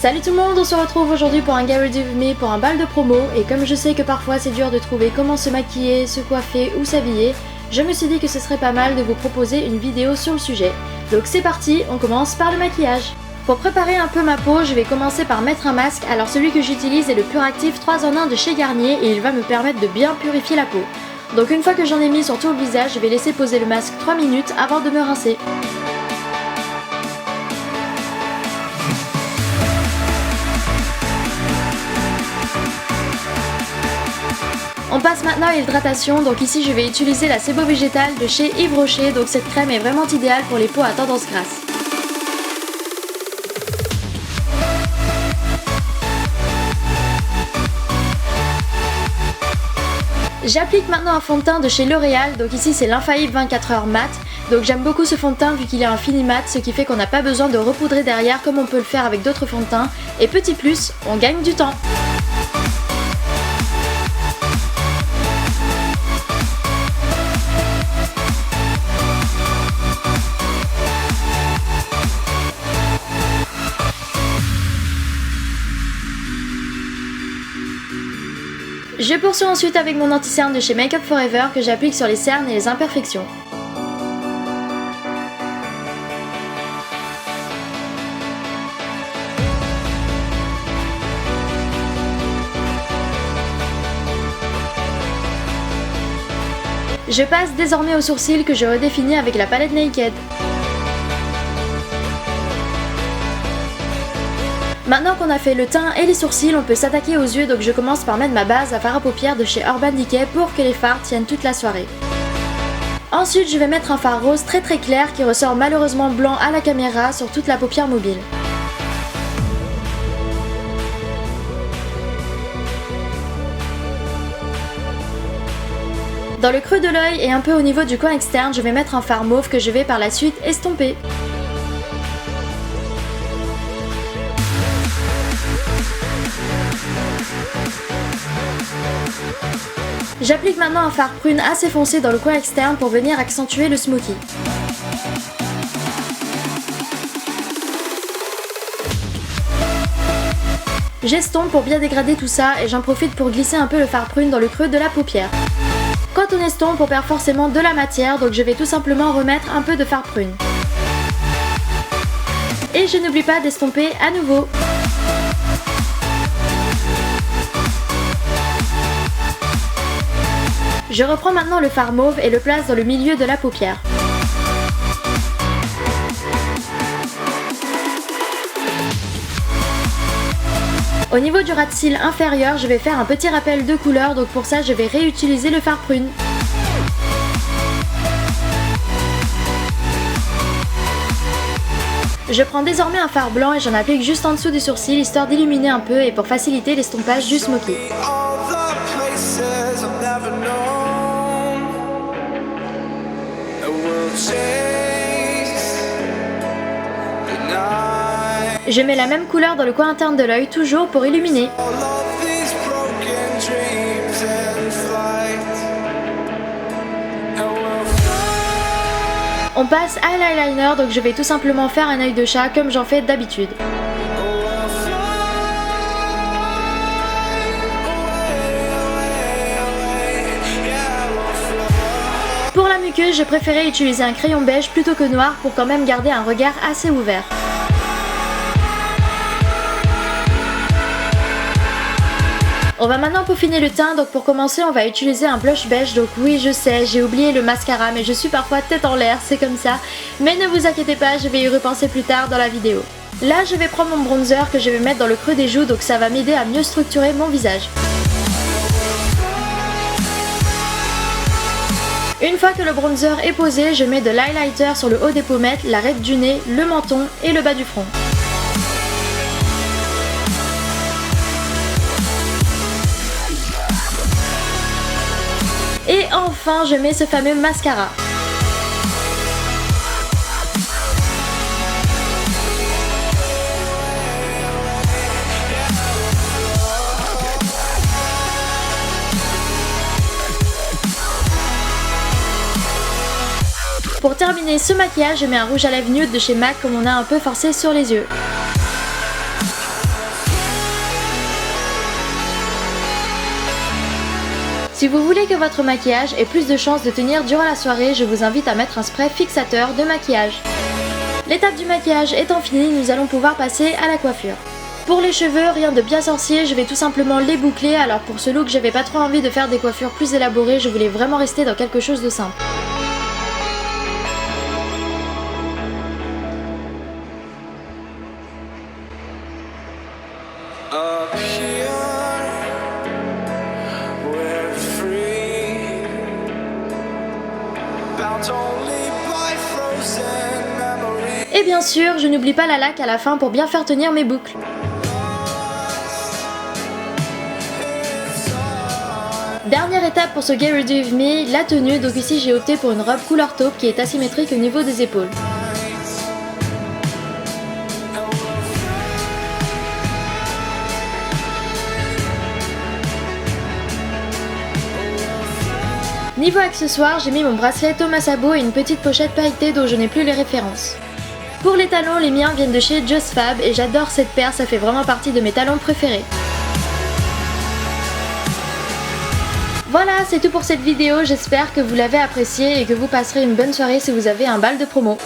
Salut tout le monde, on se retrouve aujourd'hui pour un Get Ready With Me pour un bal de promo et comme je sais que parfois c'est dur de trouver comment se maquiller, se coiffer ou s'habiller, je me suis dit que ce serait pas mal de vous proposer une vidéo sur le sujet. Donc c'est parti, on commence par le maquillage. Pour préparer un peu ma peau, je vais commencer par mettre un masque, alors celui que j'utilise est le Puractive 3 en 1 de chez Garnier et il va me permettre de bien purifier la peau. Donc une fois que j'en ai mis sur tout le visage, je vais laisser poser le masque 3 minutes avant de me rincer. On passe maintenant à l'hydratation, donc ici je vais utiliser la Sebo végétale de chez Yves Rocher, donc cette crème est vraiment idéale pour les peaux à tendance grasse. J'applique maintenant un fond de teint de chez L'Oréal, donc ici c'est l'Infaillible 24h mat, donc j'aime beaucoup ce fond de teint vu qu'il est un fini mat, ce qui fait qu'on n'a pas besoin de repoudrer derrière comme on peut le faire avec d'autres fonds de teint, et petit plus, on gagne du temps. Je poursuis ensuite avec mon anti-cerne de chez Make Up For Ever que j'applique sur les cernes et les imperfections. Je passe désormais aux sourcils que je redéfinis avec la palette Naked. Maintenant qu'on a fait le teint et les sourcils, on peut s'attaquer aux yeux, donc je commence par mettre ma base à fard à paupières de chez Urban Decay pour que les fards tiennent toute la soirée. Ensuite, je vais mettre un fard rose très clair qui ressort malheureusement blanc à la caméra sur toute la paupière mobile. Dans le creux de l'œil et un peu au niveau du coin externe, je vais mettre un fard mauve que je vais par la suite estomper. J'applique maintenant un fard prune assez foncé dans le coin externe pour venir accentuer le smoky. J'estompe pour bien dégrader tout ça et j'en profite pour glisser un peu le fard prune dans le creux de la paupière. Quand on estompe, on perd forcément de la matière, donc je vais tout simplement remettre un peu de fard prune. Et je n'oublie pas d'estomper à nouveau. Je reprends maintenant le fard mauve et le place dans le milieu de la paupière. Au niveau du ras de cils inférieur, je vais faire un petit rappel de couleur, donc pour ça je vais réutiliser le fard prune. Je prends désormais un fard blanc et j'en applique juste en dessous du sourcil histoire d'illuminer un peu et pour faciliter l'estompage du smoky. Je mets la même couleur dans le coin interne de l'œil, toujours pour illuminer. On passe à l'eyeliner, donc je vais tout simplement faire un œil de chat comme j'en fais d'habitude. Pour la muqueuse, j'ai préféré utiliser un crayon beige plutôt que noir pour quand même garder un regard assez ouvert. On va maintenant peaufiner le teint, donc pour commencer on va utiliser un blush beige, donc oui je sais, j'ai oublié le mascara mais je suis parfois tête en l'air, c'est comme ça. Mais ne vous inquiétez pas, je vais y repenser plus tard dans la vidéo. Là je vais prendre mon bronzer que je vais mettre dans le creux des joues, donc ça va m'aider à mieux structurer mon visage. Une fois que le bronzer est posé, je mets de l'highlighter sur le haut des pommettes, l'arête du nez, le menton et le bas du front. Et enfin, je mets ce fameux mascara. Pour terminer ce maquillage, je mets un rouge à lèvres nude de chez MAC comme on a un peu forcé sur les yeux. Si vous voulez que votre maquillage ait plus de chances de tenir durant la soirée, je vous invite à mettre un spray fixateur de maquillage. L'étape du maquillage étant finie, nous allons pouvoir passer à la coiffure. Pour les cheveux, rien de bien sorcier, je vais tout simplement les boucler. Alors pour ce look, j'avais pas trop envie de faire des coiffures plus élaborées, je voulais vraiment rester dans quelque chose de simple. Et bien sûr, je n'oublie pas la laque à la fin pour bien faire tenir mes boucles. Dernière étape pour ce Get Ready With Me, la tenue. Donc ici j'ai opté pour une robe couleur taupe qui est asymétrique au niveau des épaules. Niveau accessoires, j'ai mis mon bracelet Thomas Sabo et une petite pochette pailletée dont je n'ai plus les références. Pour les talons, les miens viennent de chez Just Fab et j'adore cette paire, ça fait vraiment partie de mes talons préférés. Voilà, c'est tout pour cette vidéo, j'espère que vous l'avez appréciée et que vous passerez une bonne soirée si vous avez un bal de promo.